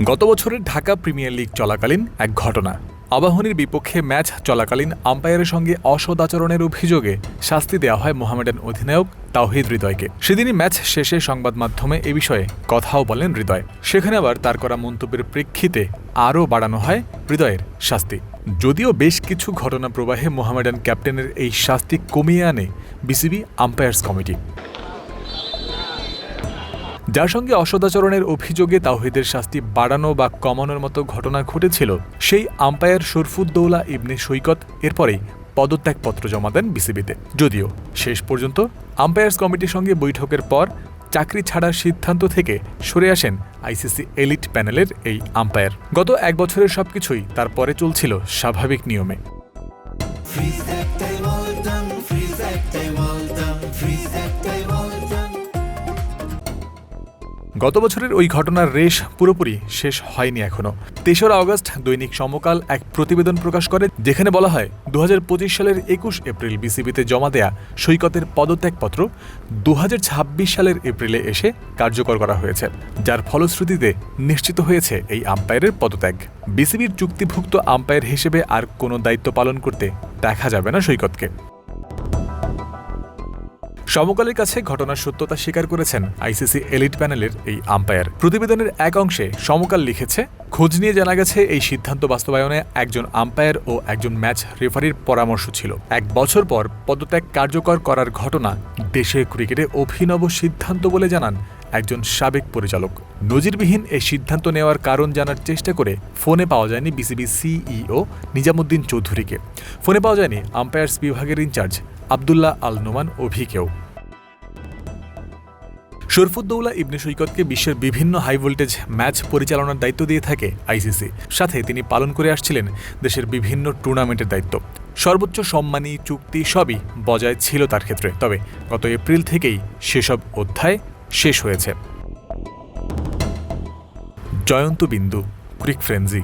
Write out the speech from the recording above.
গত বছরের Dhaka premier league চলাকালীন এক ঘটনা। আবাহনীর বিপক্ষে ম্যাচ চলাকালীন আম্পায়ারের সঙ্গে অসদাচরণের অভিযোগে শাস্তি দেওয়া হয় মোহামেডান অধিনায়ক তাওহিদ হৃদয়কে। সেদিনই ম্যাচ শেষে সংবাদ মাধ্যমে এ বিষয়ে কথাও বলেন হৃদয়। সেখানে আবার তার করা মন্তব্যের প্রেক্ষিতে আরও বাড়ানো হয় হৃদয়ের শাস্তি। যদিও বেশ কিছু ঘটনা প্রবাহে মোহামেডান ক্যাপ্টেনের এই শাস্তি কমিয়ে আনে বিসিবি আম্পায়ার্স কমিটি। যার সঙ্গে অসদাচরণের অভিযোগে তাওহিদের শাস্তি বাড়ানো বা কমানোর মতো ঘটনা ঘটেছিল, সেই আম্পায়ার শরফুদ্দৌলা ইবনে সৈকত এরপরেই পদত্যাগপত্র জমা দেন বিসিবিতে। যদিও শেষ পর্যন্ত আম্পায়ার্স কমিটির সঙ্গে বৈঠকের পর চাকরি ছাড়ার সিদ্ধান্ত থেকে সরে আসেন আইসিসি এলিট প্যানেলের এই আম্পায়ার। গত এক বছরের সবকিছুই তারপরে চলছিল স্বাভাবিক নিয়মে। গত বছরের ওই ঘটনার রেশ পুরোপুরি শেষ হয়নি এখনো। ৩রা আগস্ট দৈনিক সমকাল এক প্রতিবেদন প্রকাশ করে, যেখানে বলা হয় ২০২৫ সালের ২১ এপ্রিল বিসিবিতে জমা দেয়া সৈকতের পদত্যাগপত্র ২০২৬ সালের এপ্রিলে এসে কার্যকর করা হয়েছে, যার ফলশ্রুতিতে নিশ্চিত হয়েছে এই আম্পায়ারের পদত্যাগ। বিসিবির চুক্তিভুক্ত আম্পায়ার হিসেবে আর কোনো দায়িত্ব পালন করতে দেখা যাবে না সৈকতকে। সমকালের কাছে ঘটনার সত্যতা স্বীকার করেছেন আইসিসি এলিট প্যানেলের এই আম্পায়ার। প্রতিবেদনের এক অংশে সমকাল লিখেছে, খোঁজ নিয়ে জানা গেছে এই সিদ্ধান্ত বাস্তবায়নে একজন আম্পায়ার ও একজন ম্যাচ রেফারির পরামর্শ ছিল। এক বছর পর পদত্যাগ কার্যকর করার ঘটনা দেশের ক্রিকেটে অভিনব সিদ্ধান্ত বলে জানান একজন সাবেক পরিচালক। নজিরবিহীন এই সিদ্ধান্ত নেওয়ার কারণ জানার চেষ্টা করে ফোনে পাওয়া যায়নি বিসিবি সিইও নিজামুদ্দিন চৌধুরীকে। ফোনে পাওয়া যায়নি আম্পায়ার্স বিভাগের ইনচার্জ আবদুল্লাহ আল নোমান অভিকেও। শরফুদ্দৌলা ইবনে সৈকতকে বিশ্বের বিভিন্ন হাই ভোল্টেজ ম্যাচ পরিচালনার দায়িত্ব দিয়ে থাকে আইসিসি। সাথে তিনি পালন করে আসছিলেন দেশের বিভিন্ন টুর্নামেন্টের দায়িত্ব। সর্বোচ্চ সম্মানী চুক্তি সবই বজায় ছিল তার ক্ষেত্রে। তবে গত এপ্রিল থেকেই সেসব অধ্যায় শেষ হয়েছে। জয়ন্ত বিন্দু, ক্রিক ফ্রেঞ্জি।